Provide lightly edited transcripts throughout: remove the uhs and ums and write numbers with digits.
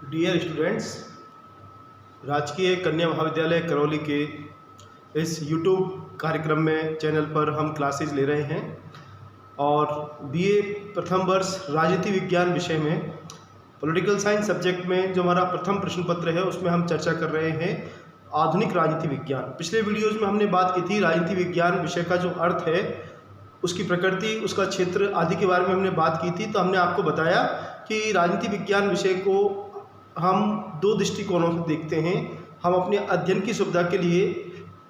Dear students, राजकीय कन्या महाविद्यालय करौली के इस यूट्यूब कार्यक्रम में चैनल पर हम क्लासेज ले रहे हैं और बीए प्रथम वर्ष राजनीति विज्ञान विषय में पॉलिटिकल साइंस सब्जेक्ट में जो हमारा प्रथम प्रश्न पत्र है उसमें हम चर्चा कर रहे हैं आधुनिक राजनीति विज्ञान। पिछले वीडियोज़ में हमने बात की थी राजनीति विज्ञान विषय का जो अर्थ है, उसकी प्रकृति, उसका क्षेत्र आदि के बारे में हमने बात की थी। तो हमने आपको बताया कि राजनीति विज्ञान विषय को हम दो दृष्टिकोणों से देखते हैं। हम अपने अध्ययन की सुविधा के लिए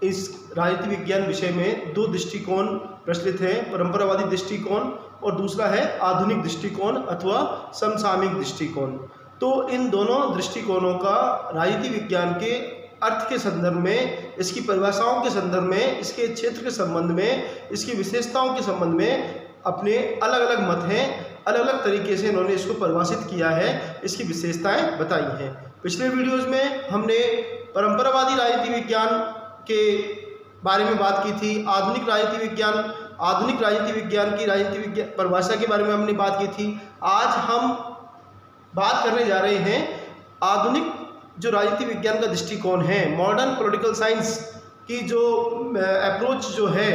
इस राजनीति विज्ञान विषय में दो दृष्टिकोण प्रचलित हैं, परंपरावादी दृष्टिकोण और दूसरा है आधुनिक दृष्टिकोण अथवा समसामयिक दृष्टिकोण। तो इन दोनों दृष्टिकोणों का राजनीति विज्ञान के अर्थ के संदर्भ में, इसकी परिभाषाओं के संदर्भ में, इसके क्षेत्र के संबंध में, इसकी विशेषताओं के संबंध में अपने अलग अलग मत हैं। अलग अलग तरीके से इन्होंने इसको परिभाषित किया है, इसकी विशेषताएं बताई हैं। पिछले वीडियोज़ में हमने परंपरावादी राजनीति विज्ञान के बारे में बात की थी, आधुनिक राजनीति विज्ञान की राजनीति विज्ञान परिभाषा के बारे में हमने बात की थी। आज हम बात करने जा रहे हैं आधुनिक जो राजनीति विज्ञान का दृष्टिकोण है, मॉडर्न पॉलिटिकल साइंस की जो अप्रोच जो है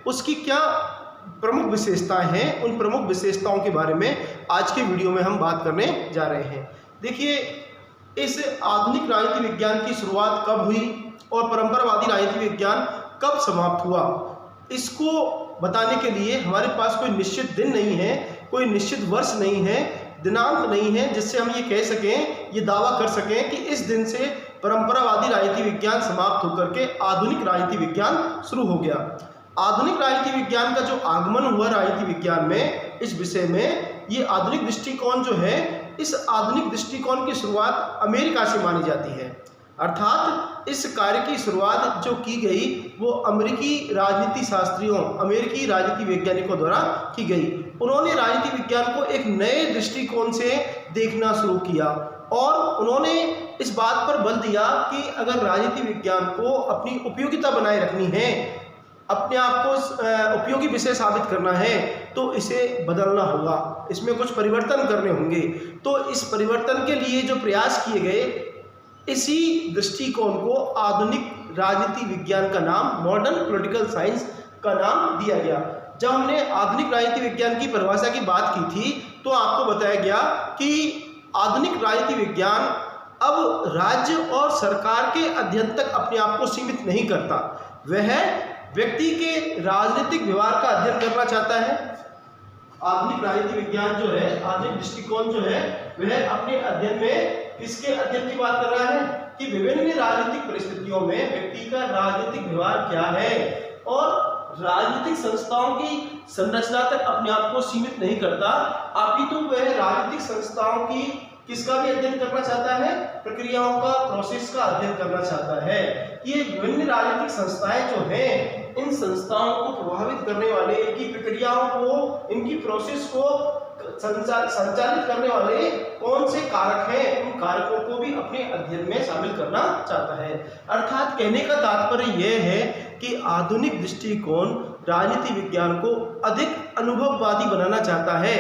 उसकी क्या प्रमुख विशेषताएं हैं। उन प्रमुख विशेषताओं के बारे में आज के वीडियो में हम बात करने जा रहे हैं। देखिए, इस आधुनिक राजनीति विज्ञान की शुरुआत कब हुई और परंपरावादी राजनीति विज्ञान कब समाप्त हुआ, इसको बताने के लिए हमारे पास कोई निश्चित दिन नहीं है, कोई निश्चित वर्ष नहीं है, दिनांक नहीं है जिससे हम ये कह सकें, ये दावा कर सकें कि इस दिन से परंपरावादी राजनीति विज्ञान समाप्त होकर के आधुनिक राजनीति विज्ञान शुरू हो गया। आधुनिक राजनीति विज्ञान का जो आगमन हुआ राजनीति विज्ञान में, इस विषय में, ये आधुनिक दृष्टिकोण जो है, इस आधुनिक दृष्टिकोण की शुरुआत अमेरिका से मानी जाती है। अर्थात इस कार्य की शुरुआत जो की गई वो अमेरिकी राजनीति शास्त्रियों, अमेरिकी राजनीति वैज्ञानिकों द्वारा की गई। उन्होंने राजनीति विज्ञान को एक नए दृष्टिकोण से देखना शुरू किया और उन्होंने इस बात पर बल दिया कि अगर राजनीति विज्ञान को अपनी उपयोगिता बनाए रखनी है, अपने आप को उपयोगी विषय साबित करना है, तो इसे बदलना होगा, इसमें कुछ परिवर्तन करने होंगे। तो इस परिवर्तन के लिए जो प्रयास किए गए, इसी दृष्टिकोण को आधुनिक राजनीति विज्ञान का नाम, मॉडर्न पॉलिटिकल साइंस का नाम दिया गया। जब हमने आधुनिक राजनीति विज्ञान की परिभाषा की बात की थी तो आपको बताया गया कि आधुनिक राजनीति विज्ञान अब राज्य और सरकार के अध्ययन तक अपने आप को सीमित नहीं करता, वह व्यक्ति के राजनीतिक व्यवहार का अध्ययन करना चाहता है। आधुनिक राजनीति विज्ञान जो है, आधुनिक दृष्टिकोण जो है, वह अपने अध्ययन में किसके अध्ययन की बात कर रहा है कि विभिन्न राजनीतिक परिस्थितियों में व्यक्ति का राजनीतिक व्यवहार क्या है, और राजनीतिक संस्थाओं की संरचना तक अपने आप को सीमित नहीं करता, अपितु वह राजनीतिक संस्थाओं की किसका भी अध्ययन करना चाहता है, प्रक्रियाओं का, प्रोसेस का अध्ययन करना चाहता है। ये विभिन्न राजनीतिक संस्थाएं जो हैं, इन संस्थाओं को प्रभावित करने वाले, इनकी प्रक्रियाओं को, इनकी प्रोसेस को संचालित करने वाले कौन से कारक हैं, उन कारकों को भी अपने अध्ययन में शामिल करना चाहता है। अर्थात कहने का तात्पर्य यह है कि आधुनिक दृष्टिकोण राजनीति विज्ञान को अधिक अनुभववादी बनाना चाहता है,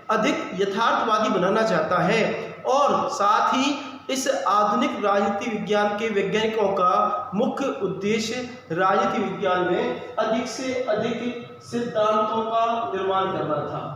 अधिक यथार्थवादी बनाना चाहता है, और साथ ही इस आधुनिक राजनीति विज्ञान के वैज्ञानिकों का मुख्य उद्देश्य राजनीति विज्ञान में अधिक से अधिक सिद्धांतों का निर्माण करना था।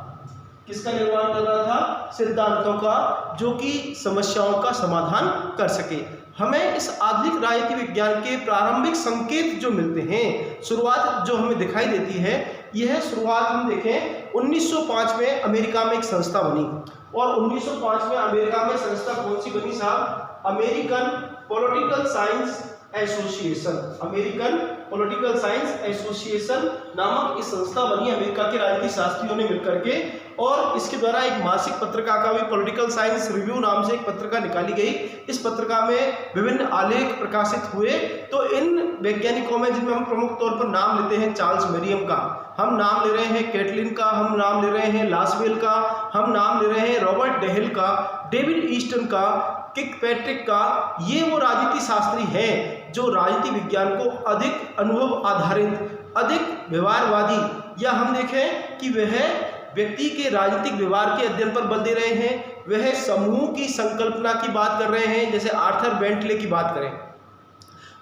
किसका निर्माण करना था? सिद्धांतों का, जो कि समस्याओं का समाधान कर सके। हमें इस आधुनिक राजनीति विज्ञान के प्रारंभिक संकेत जो मिलते हैं, शुरुआत जो हमें दिखाई देती है, यह शुरुआत हम देखें 1905 में अमेरिका में एक संस्था बनी। और 1905 में अमेरिका में संस्था कौन सी बनी साहब? American political science association. American political science association नामक इस संस्था बनी अमेरिका के राजनीति शास्त्रियों ने मिलकर के, और इसके द्वारा एक मासिक पत्रिका का भी, पॉलिटिकल साइंस रिव्यू नाम से एक पत्रिका निकाली गई। इस पत्रिका में विभिन्न आलेख प्रकाशित हुए। तो इन वैज्ञानिकों में, जिनमें हम प्रमुख तौर पर नाम लेते हैं चार्ल्स मेरियम का, हम नाम ले रहे हैं कैटलिन का, हम नाम ले रहे हैं लासवेल का, हम नाम ले रहे हैं रॉबर्ट डेहिल का, डेविड ईस्टन का, किर्कपैट्रिक का, ये वो राजनीति शास्त्री हैं जो राजनीति विज्ञान को अधिक अनुभव आधारित, अधिक व्यवहारवादी, या हम देखें कि वह व्यक्ति के राजनीतिक व्यवहार के अध्ययन पर बल दे रहे हैं। वह समूह की संकल्पना की बात कर रहे हैं। जैसे आर्थर बेंटले की बात करें,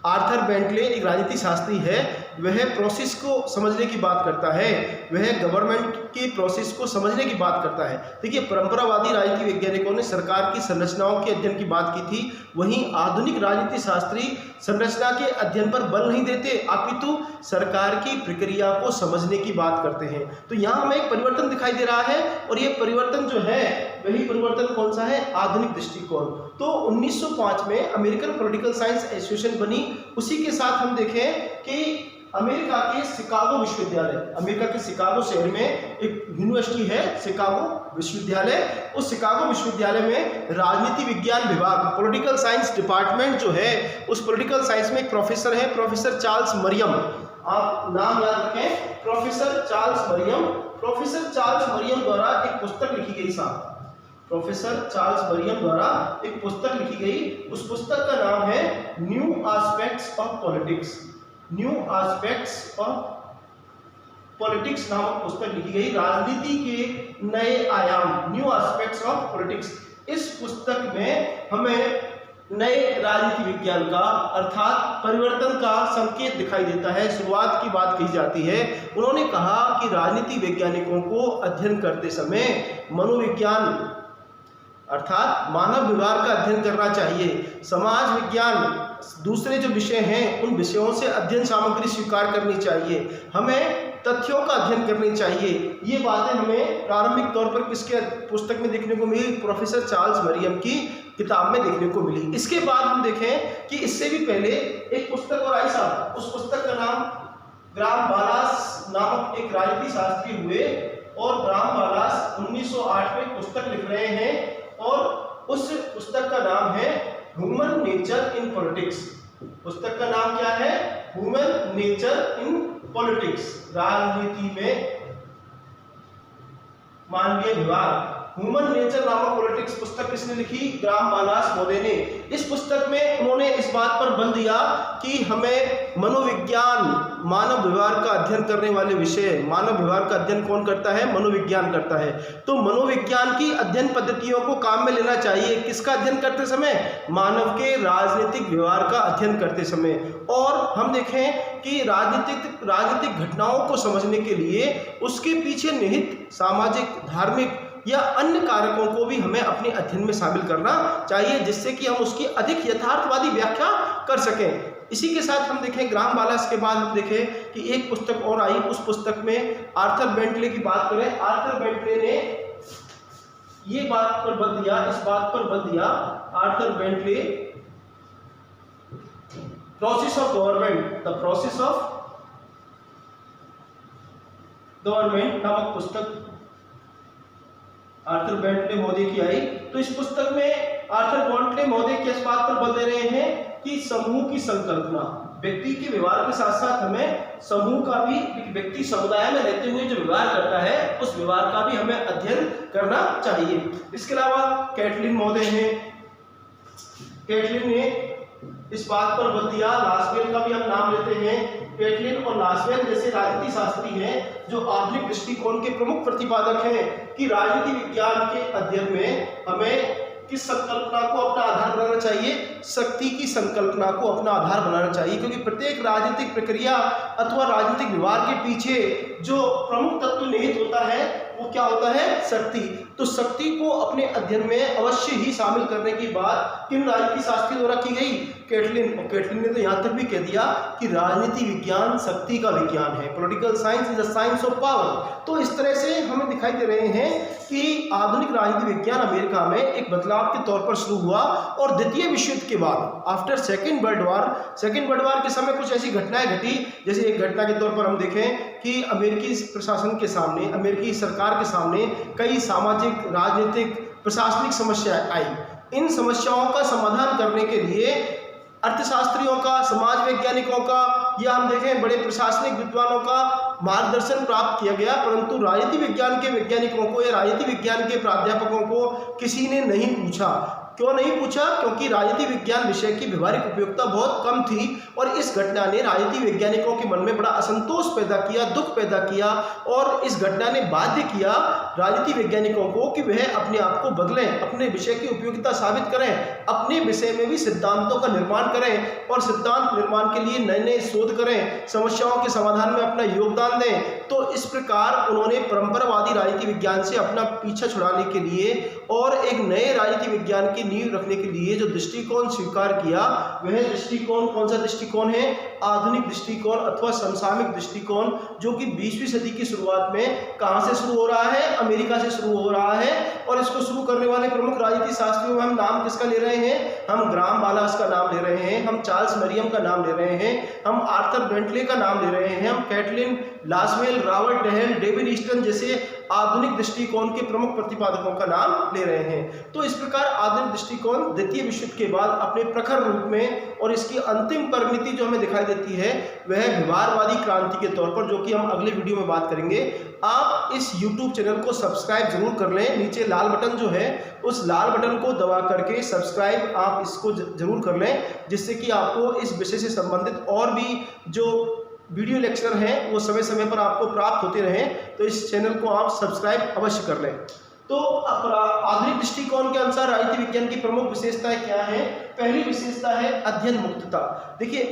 आर्थर बेंटले एक राजनीति शास्त्री है, वह प्रोसेस को समझने की बात करता है, वह गवर्नमेंट की प्रोसेस को समझने की बात करता है। देखिए, परंपरावादी राजनीति वैज्ञानिकों ने सरकार की संरचनाओं के अध्ययन की बात की थी, वहीं आधुनिक राजनीति शास्त्री संरचना के अध्ययन पर बल नहीं देते, अपितु सरकार की प्रक्रिया को समझने की बात करते हैं। तो यहाँ हमें एक परिवर्तन दिखाई दे रहा है, और ये परिवर्तन जो है वही परिवर्तन कौन सा है? आधुनिक दृष्टिकोण। तो 1905 में अमेरिकन पॉलिटिकल साइंस एसोसिएशन बनी। उसी के साथ हम देखें कि अमेरिका के शिकागो विश्वविद्यालय, अमेरिका के शिकागो शहर में एक यूनिवर्सिटी है शिकागो विश्वविद्यालय, उस शिकागो विश्वविद्यालय में राजनीति विज्ञान विभाग, पॉलिटिकल साइंस डिपार्टमेंट जो है, उस पॉलिटिकल साइंस में एक प्रोफेसर है, प्रोफेसर चार्ल्स मरियम। आप नाम याद रखें, professor Charles Merriam. Professor Charles Merriam द्वारा एक पुस्तक लिखी गई साहब, प्रोफेसर चार्ल्स मरियम द्वारा एक पुस्तक लिखी गई। उस पुस्तक का नाम है new aspects of politics, new aspects of politics नामक पुस्तक लिखी गई, राजनीति के नए आयाम, न्यू एस्पेक्ट्स ऑफ पॉलिटिक्स। इस पुस्तक में हमें नए राजनीति विज्ञान का अर्थात परिवर्तन का संकेत दिखाई देता है। शुरुआत की बात कही जाती है, उन्होंने कहा कि राजनीति वैज्ञानिकों को अध्ययन करते समय मनोविज्ञान अर्थात मानव व्यवहार का अध्ययन करना चाहिए। समाज विज्ञान दूसरे जो विषय हैं उन विषयों से अध्ययन सामग्री स्वीकार करनी चाहिए, हमें तथ्यों का अध्ययन करनी चाहिए। ये बातें हमें प्रारंभिक तौर पर किसके पुस्तक में देखने को मिली? प्रोफेसर चार्ल्स मरियम की किताब में देखने को मिली। इसके बाद हम देखें कि इससे भी पहले एक पुस्तक और आई साहब, उस पुस्तक का नाम ग्राम बालास नामक एक राजनीति शास्त्री हुए, और ग्राम बालास 1908 में पुस्तक लिख रहे हैं, और उस पुस्तक का नाम है ह्यूमन नेचर इन पॉलिटिक्स। पुस्तक का नाम क्या है? ह्यूमन नेचर इन पॉलिटिक्स, राजनीति में मानवीय व्यवहार। ह्यूमन नेचर नामक पॉलिटिक्स पुस्तक किसने लिखी? ग्राम बालास महोदय ने। इस पुस्तक में उन्होंने इस बात पर बल दिया कि हमें मनोविज्ञान, मानव व्यवहार का अध्ययन करने वाले विषय, मानव व्यवहार का अध्ययन कौन करता है? मनोविज्ञान करता है। तो मनोविज्ञान की अध्ययन पद्धतियों को काम में लेना चाहिए। किसका अध्ययन करते समय? मानव के राजनीतिक व्यवहार का अध्ययन करते समय। और हम देखें कि राजनीतिक घटनाओं को समझने के लिए उसके पीछे निहित सामाजिक, धार्मिक या अन्य कारकों को भी हमें अपने अध्ययन में शामिल करना चाहिए, जिससे कि हम उसकी अधिक यथार्थवादी व्याख्या कर सकें। इसी के साथ हम देखें ग्राम बालास के बाद हम देखें कि एक पुस्तक और आई, उस पुस्तक में आर्थर बेंटले की बात करें। आर्थर बेंटले ने ये बात पर बल दिया, इस बात पर बल दिया Arthur Bentley, process of government, the process of government नामक पुस्तक आर्थर बेंटले महोदय की आई। तो इस पुस्तक में आर्थर बेंटले महोदय किस बात पर बल दे रहे हैं कि समूह की संकल्पना, व्यक्ति के व्यवहार के साथ साथ हमें समूह का भी, व्यक्ति समुदाय में रहते हुए जो व्यवहार करता है उस व्यवहार का भी हमें अध्ययन करना चाहिए। इसके अलावा कैटलिन महोदय हैं, कैटलिन ने इस बात पर बल दिया, लासवेल का भी हम नाम लेते हैं। कैटलिन और लासवेल जैसे राजनीति शास्त्री हैं जो आधुनिक दृष्टिकोण के प्रमुख प्रतिपादक हैं कि राजनीति विज्ञान के अध्ययन में हमें किस संकल्पना को अपना आधार बनाना चाहिए? शक्ति की संकल्पना को अपना आधार बनाना चाहिए, क्योंकि प्रत्येक राजनीतिक प्रक्रिया अथवा राजनीतिक व्यवहार के पीछे जो प्रमुख तत्व निहित होता है वो क्या होता है? शक्ति। तो शक्ति को अपने अध्ययन में अवश्य ही शामिल करने की बात किन राजनीति शास्त्री द्वारा की गई? कैटलिन। और कैटलिन ने तो यहाँ तक भी कह दिया कि राजनीति विज्ञान शक्ति का विज्ञान है, political science is the science of power. तो इस तरह से हमें दिखाई दे रहे हैं कि आधुनिक राजनीति विज्ञान अमेरिका में एक बदलाव के तौर पर शुरू हुआ, और द्वितीय विश्व युद्ध के बाद आफ्टर सेकेंड वर्ल्ड वार के समय कुछ ऐसी घटनाएं घटी। जैसे एक घटना के तौर पर हम देखें कि अमेरिकी प्रशासन के सामने, अमेरिकी सरकार के सामने कई सामाजिक, राजनीतिक, प्रशासनिक समस्याएं आई। इन समस्याओं का समाधान करने के लिए अर्थशास्त्रियों का, समाज वैज्ञानिकों का, या हम देखें बड़े प्रशासनिक विद्वानों का मार्गदर्शन प्राप्त किया गया, परंतु राजनीति विज्ञान के वैज्ञानिकों को या राजनीति विज्ञान के प्राध्यापकों को किसी ने नहीं पूछा। क्यों नहीं पूछा? क्योंकि राजनीति विज्ञान विषय की व्यवहारिक उपयोगिता बहुत कम थी और इस घटना ने राजनीति वैज्ञानिकों के मन में बड़ा असंतोष पैदा किया, दुख पैदा किया और इस घटना ने बाध्य किया राजनीति वैज्ञानिकों को कि वह अपने आप को बदलें, अपने विषय की उपयोगिता साबित करें, अपने विषय में भी सिद्धांतों का निर्माण करें और सिद्धांत निर्माण के लिए नए नए शोध करें, समस्याओं के समाधान में अपना योगदान दें। तो इस प्रकार उन्होंने परंपरावादी राजनीति विज्ञान से अपना पीछा छुड़ाने के लिए और एक नए राजनीति विज्ञान की नींव रखने के लिए जो दृष्टिकोण स्वीकार किया, वह दृष्टिकोण कौन सा दृष्टिकोण है? आधुनिक दृष्टिकोण अथवा समसामयिक दृष्टिकोण, जो कि 20वीं सदी की शुरुआत में कहां से शुरू हो रहा है? अमेरिका से शुरू हो रहा है। और इसको शुरू करने वाले प्रमुख राजनीति शास्त्रियों में हम नाम किसका ले रहे हैं? हम ग्राम बालास का नाम ले रहे हैं, हम चार्ल्स मरियम का नाम ले रहे हैं, हम आर्थर बेंटले का नाम ले रहे हैं, हम Catlin Lasswell, Robert Dahl, David Easton जैसे आधुनिक दृष्टिकोण के प्रमुख प्रतिपादकों का नाम ले रहे हैं। तो इस प्रकार आधुनिक दृष्टिकोण द्वितीय विश्व युद्ध के बाद अपने प्रखर रूप में और इसकी अंतिम परिणति जो हमें दिखाई देती है वह व्यवहारवादी क्रांति के तौर पर, जो कि हम अगले वीडियो में बात करेंगे। आप इस YouTube चैनल को सब्सक्राइब जरूर कर लें, नीचे लाल बटन जो है उस लाल बटन को दबा करके सब्सक्राइब आप इसको जरूर कर लें, जिससे कि आपको इस विषय से संबंधित और भी जो वीडियो लेक्चर हैं वो समय समय पर आपको प्राप्त होते रहें। तो इस चैनल को आप सब्सक्राइब अवश्य कर लें। तो आधुनिक दृष्टिकोण के अनुसार राजनीति विज्ञान की प्रमुख विशेषताएं क्या है? पहली विशेषता है अध्ययन मुक्तता। देखिए,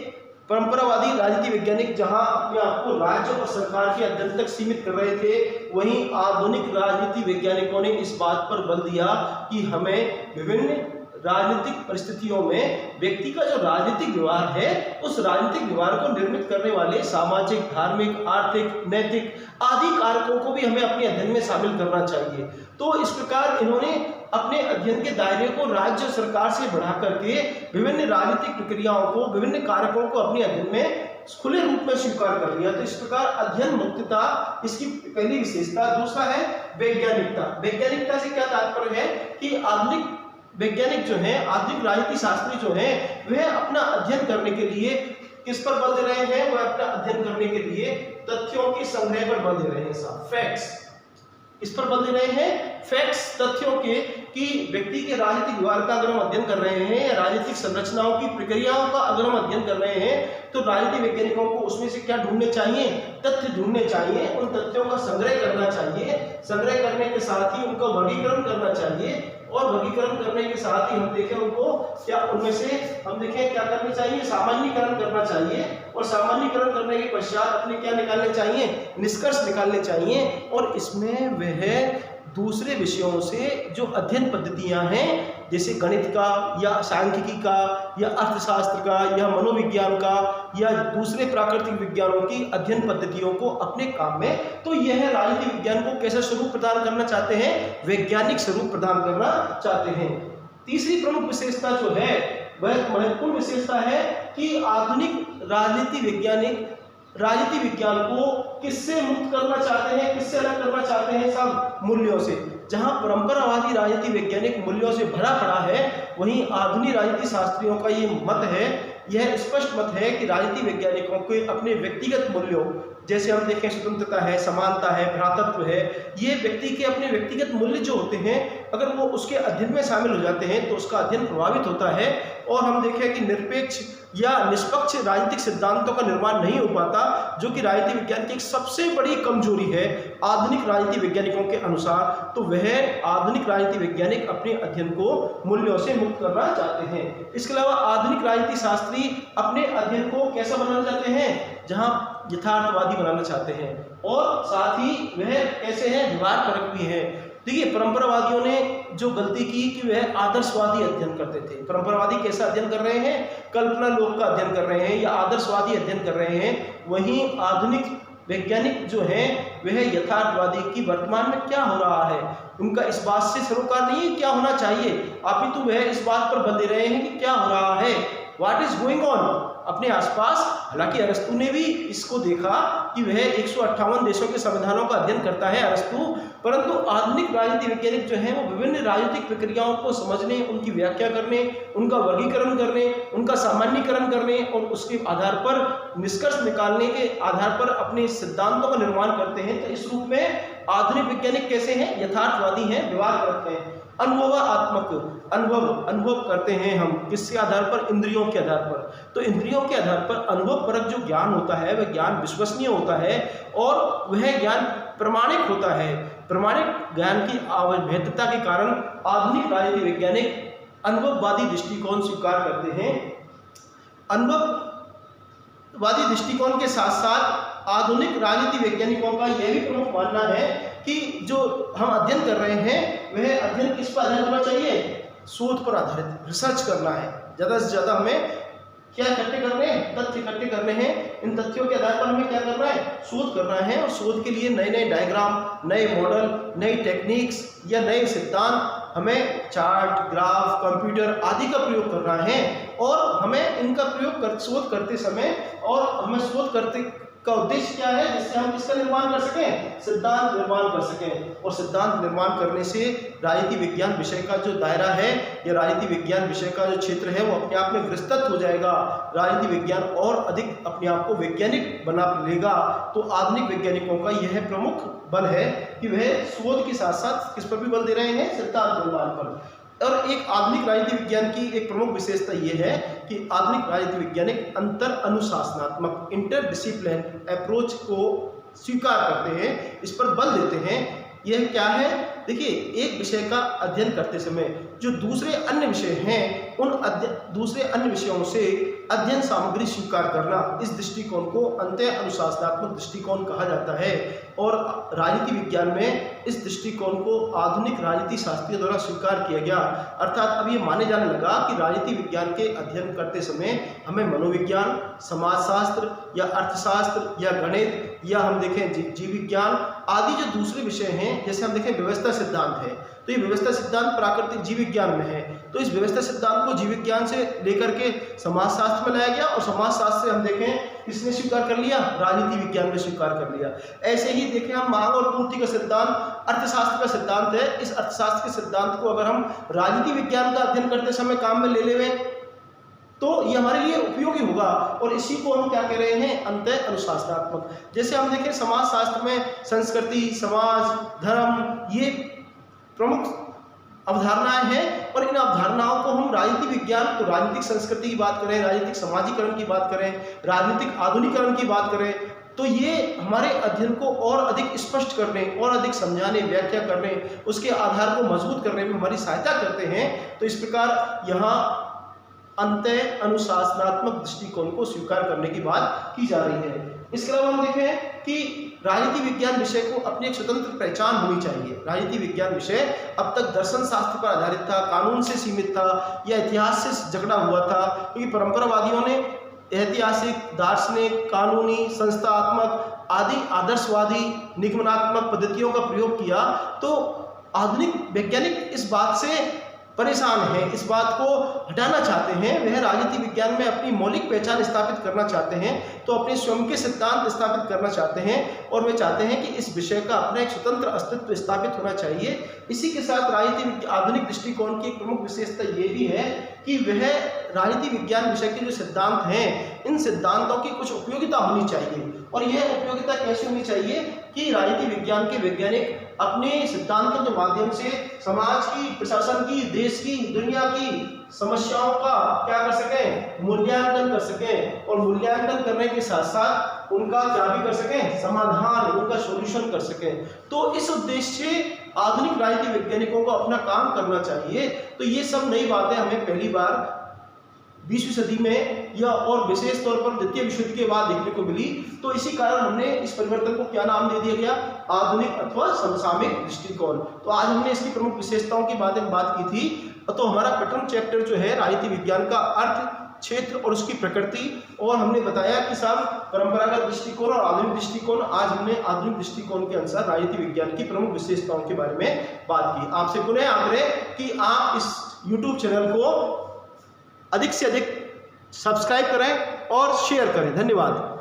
परंपरावादी राजनीति वैज्ञानिक जहां अपने आप को राज्य और सरकार के अध्ययन तक सीमित कर रहे थे, वहीं आधुनिक राजनीति वैज्ञानिकों ने इस बात पर बल दिया कि हमें विभिन्न राजनीतिक परिस्थितियों में व्यक्ति का जो राजनीतिक व्यवहार है, उस राजनीतिक व्यवहार को निर्मित करने वाले सामाजिक, धार्मिक, आर्थिक, नैतिक आदि कारकों को भी हमें अपने अध्ययन में शामिल करना चाहिए। तो इस प्रकार इन्होंने अपने अध्ययन के दायरे को राज्य सरकार से बढ़ा करके विभिन्न राजनीतिक प्रक्रियाओं को, विभिन्न कारकों को अपने अध्ययन में खुले रूप में स्वीकार कर लिया। तो इस प्रकार अध्ययन मुक्तता इसकी पहली विशेषता। दूसरा है वैज्ञानिकता। वैज्ञानिकता से क्या तात्पर्य है कि आधुनिक वैज्ञानिक जो हैं, आधुनिक राजनीति शास्त्री जो हैं, वह अपना अध्ययन करने के लिए किस पर बल दे रहे हैं? वह अपना अध्ययन करने के लिए तथ्यों के संग्रह पर बल दे रहे हैं, साहब, फैक्ट्स। इस पर बल दे रहे हैं, फैक्ट्स, तथ्यों के, कि व्यक्ति के राजनीतिक व्यवहार का अगर हम अध्ययन कर रहे हैं या राजनीतिक संरचनाओं की प्रक्रियाओं का अगर हम अध्ययन कर रहे हैं, तो राजनीति वैज्ञानिकों को उसमें से क्या ढूंढने चाहिए? तथ्य ढूंढने चाहिए, उन तथ्यों का संग्रह करना चाहिए, संग्रह करने के साथ ही उनका वर्गीकरण करना चाहिए और वर्गीकरण करने के साथ ही हम देखें उनको क्या, उनमें से हम देखें क्या करना चाहिए? सामान्यीकरण करना चाहिए और सामान्यीकरण करने के पश्चात अपने क्या निकालने चाहिए? निष्कर्ष निकालने चाहिए। और इसमें वह दूसरे विषयों से जो अध्ययन पद्धतियां हैं, जैसे गणित का या सांख्यिकी का या अर्थशास्त्र का या मनोविज्ञान का या दूसरे प्राकृतिक विज्ञानों की अध्ययन पद्धतियों को अपने काम में, तो यह राजनीति विज्ञान को कैसा स्वरूप प्रदान करना चाहते हैं? वैज्ञानिक स्वरूप प्रदान करना चाहते हैं। तीसरी प्रमुख विशेषता जो है वह महत्वपूर्ण विशेषता है कि आधुनिक राजनीति वैज्ञानिक राजनीति विज्ञान को किससे मुक्त करना चाहते हैं, किससे अलग करना चाहते हैं? सब मूल्यों से। जहां परंपरावादी राजनीति वैज्ञानिक मूल्यों से भरा पड़ा है, वहीं आधुनिक राजनीति शास्त्रियों का ये मत है, यह स्पष्ट मत है कि राजनीति वैज्ञानिकों के अपने व्यक्तिगत मूल्यों, जैसे हम देखें स्वतंत्रता है, समानता है, भ्रातृत्व है, ये व्यक्ति के अपने व्यक्तिगत मूल्य जो होते हैं, अगर वो उसके अध्ययन में शामिल हो जाते हैं तो उसका अध्ययन प्रभावित होता है। और हम देखें कि निरपेक्ष या निष्पक्ष राजनीतिक सिद्धांतों का निर्माण नहीं हो पाता, जो कि राजनीति विज्ञान की एक सबसे बड़ी कमजोरी है आधुनिक राजनीति वैज्ञानिकों के अनुसार। तो वह आधुनिक राजनीति वैज्ञानिक अपने अध्ययन को मूल्यों से मुक्त करना चाहते हैं। इसके अलावा आधुनिक राजनीति शास्त्री अपने अध्ययन को कैसा बनाना चाहते हैं? जहां यथार्थवादी बनाना चाहते हैं और साथ ही वह कैसे हैं? व्यवहारपरक भी हैं। देखिए, परंपरावादियों ने जो गलती की कि वह आदर्शवादी अध्ययन करते थे। परंपरावादी कैसा अध्ययन कर रहे हैं? कल्पना लोक का अध्ययन कर रहे हैं या आदर्शवादी अध्ययन कर रहे हैं। वहीं आधुनिक वैज्ञानिक जो हैं वह यथार्थवादी की वर्तमान में क्या हो रहा है, उनका इस बात से सरोकार नहीं है क्या होना चाहिए, अपितु वह इस बात पर बल दे रहे हैं कि क्या हो रहा है, व्हाट इज गोइंग ऑन अपने आसपास। हालांकि अरस्तु ने भी इसको देखा कि वह 158 देशों के संविधानों का अध्ययन करता है अरस्तु, परंतु आधुनिक राजनीति वैज्ञानिक जो है वो विभिन्न राजनीतिक प्रक्रियाओं को समझने, उनकी व्याख्या करने, उनका वर्गीकरण करने, उनका सामान्यीकरण करने और उसके आधार पर निष्कर्ष निकालने के आधार पर अपने सिद्धांतों का निर्माण करते हैं। तो इस रूप में आधुनिक वैज्ञानिक कैसे हैं? यथार्थवादी हैं, व्यवहार करते हैं, अनुभवात्मक अनुभव करते हैं हम किसके आधार पर? इंद्रियों के आधार पर। तो इंद्रियों के आधार पर अनुभव परक जो ज्ञान होता है वह ज्ञान विश्वसनीय होता है और वह ज्ञान प्रमाणिक होता है। प्रमाणिक ज्ञान की आवश्यकता के कारण आधुनिक राजनीति वैज्ञानिक अनुभववादी दृष्टिकोण स्वीकार करते हैं। अनुभववादी दृष्टिकोण के साथ साथ आधुनिक राजनीति वैज्ञानिकों का यह भी प्रमुख मानना है कि जो हम अध्ययन कर रहे हैं वह अध्ययन किस पर अध्ययन होना चाहिए? शोध पर आधारित, रिसर्च करना है। ज़्यादा से ज़्यादा हमें क्या इकट्ठे करने हैं? तथ्य इकट्ठे करने हैं। इन तथ्यों के आधार पर हमें क्या करना है? शोध करना है। और शोध के लिए नए नए डायग्राम, नए मॉडल, नई टेक्निक्स या नए सिद्धांत, हमें चार्ट, ग्राफ, कंप्यूटर आदि का प्रयोग करना है। और हमें इनका प्रयोग शोध करते समय और हमें शोध करते का उद्देश्य क्या है? जिससे हम किसका निर्माण कर सकें? सिद्धांत निर्माण कर सकें। और सिद्धांत निर्माण करने से राजनीति विज्ञान विषय का जो दायरा है या राजनीति विज्ञान विषय का जो क्षेत्र है वो अपने आप में विस्तृत हो जाएगा। राजनीति विज्ञान और अधिक अपने आप को वैज्ञानिक बना लेगा। तो आधुनिक वैज्ञानिकों का यह प्रमुख बल है कि वह शोध के साथ साथ किस पर भी बल दे रहे हैं? सिद्धांत निर्माण पर। और एक आधुनिक राजनीति विज्ञान की एक प्रमुख विशेषता ये है कि आधुनिक राजनीति वैज्ञानिक अंतर अनुशासनात्मक इंटरडिसिप्लिन अप्रोच को स्वीकार करते हैं, इस पर बल देते हैं। यह क्या है? देखिए, एक विषय का अध्ययन करते समय जो दूसरे अन्य विषय हैं उन दूसरे अन्य विषयों से अध्ययन सामग्री स्वीकार करना, इस दृष्टिकोण को अंतः अनुशासनात्मक दृष्टिकोण कहा जाता है। और राजनीति विज्ञान में इस दृष्टिकोण को आधुनिक राजनीति शास्त्रियों द्वारा स्वीकार किया गया। अर्थात अब ये माने जाने लगा कि राजनीति विज्ञान के अध्ययन करते समय हमें मनोविज्ञान, समाजशास्त्र या अर्थशास्त्र या गणित या हम देखें जीव विज्ञान आदि जो दूसरे विषय हैं, जैसे हम देखें व्यवस्था सिद्धांत है, तो ये व्यवस्था सिद्धांत प्राकृतिक जीव विज्ञान में है। तो इस व्यवस्था सिद्धांत को जीव विज्ञान से लेकर के समाजशास्त्र में लाया गया और समाजशास्त्र से हम देखें किसने स्वीकार कर लिया? राजनीति विज्ञान में स्वीकार कर लिया। ऐसे ही देखें हम मांग और पूर्ति का सिद्धांत अर्थशास्त्र का सिद्धांत है। इस अर्थशास्त्र के सिद्धांत को अगर हम राजनीति विज्ञान का अध्ययन करते समय काम में ले लेवे तो ये हमारे लिए उपयोगी होगा। और इसी को हम क्या कह रहे हैं? अंतः अनुशासनात्मक। जैसे हम देखें समाजशास्त्र में संस्कृति, समाज, धर्म ये प्रमुख अवधारणाएं हैं और इन अवधारणाओं को हम राजनीति विज्ञान, तो राजनीतिक संस्कृति की बात करें, राजनीतिक समाजीकरण की बात करें, राजनीतिक आधुनिकीकरण की बात करें, तो ये हमारे अध्ययन को और अधिक स्पष्ट करने और अधिक समझाने, व्याख्या करने, उसके आधार को मजबूत करने में हमारी सहायता करते हैं। तो इस प्रकार यहाँ अंतः अनुशासनात्मक दृष्टिकोण को स्वीकार करने की बात की जा रही है। इसके अलावा हम देखें कि राजनीति विज्ञान विषय को अपनी एक स्वतंत्र पहचान होनी चाहिए। राजनीति विज्ञान विषय अब तक दर्शन शास्त्र पर आधारित था, कानून से सीमित था या इतिहास से जकड़ा हुआ था, क्योंकि परंपरावादियों ने ऐतिहासिक, दार्शनिक, कानूनी, संस्थात्मक आदि आदर्शवादी निगमनात्मक पद्धतियों का प्रयोग किया। तो आधुनिक वैज्ञानिक इस बात से परेशान हैं, इस बात को हटाना चाहते हैं। वह राजनीति विज्ञान में अपनी मौलिक पहचान स्थापित करना चाहते हैं, तो अपने स्वयं के सिद्धांत स्थापित करना चाहते हैं और वे चाहते हैं कि इस विषय का अपना एक स्वतंत्र अस्तित्व स्थापित होना चाहिए। इसी के साथ राजनीति आधुनिक दृष्टिकोण की एक प्रमुख विशेषता ये भी है कि वह राजनीति विज्ञान विषय के जो सिद्धांत हैं, इन सिद्धांतों की कुछ उपयोगिता होनी चाहिए। और यह उपयोगिता कैसे होनी चाहिए कि राजनीति विज्ञान के वैज्ञानिक अपने सिद्धांतों के माध्यम से समाज की, प्रशासन की, देश की, दुनिया की समस्याओं का क्या कर सकें? मूल्यांकन कर सकें। और मूल्यांकन करने के साथ साथ उनका क्या भी कर सकें? समाधान, उनका सॉल्यूशन कर सकें। तो इस उद्देश्य से आधुनिक राजनीति वैज्ञानिकों को अपना काम करना चाहिए। तो ये सब नई बातें हमें पहली बार 20वीं सदी में या और विशेष तौर पर द्वितीय विश्व युद्ध के बाद देखने को मिली। तो इसी कारण हमने इस परिवर्तन को क्या नाम दे दिया गया? आधुनिक अथवा समसामयिक दृष्टिकोण। तो आज हमने इसकी प्रमुख विशेषताओं की बात की थी। तो हमारा प्रथम चैप्टर जो है राजनीति विज्ञान का अर्थ, क्षेत्र और उसकी प्रकृति, और हमने बताया कि साहब परंपरागत दृष्टिकोण और आधुनिक दृष्टिकोण। आज हमने आधुनिक दृष्टिकोण के अनुसार राजनीति विज्ञान की प्रमुख विशेषताओं के बारे में बात की। आपसे पुनः आग्रह कि आप इस YouTube चैनल को अधिक से अधिक सब्सक्राइब करें और शेयर करें। धन्यवाद।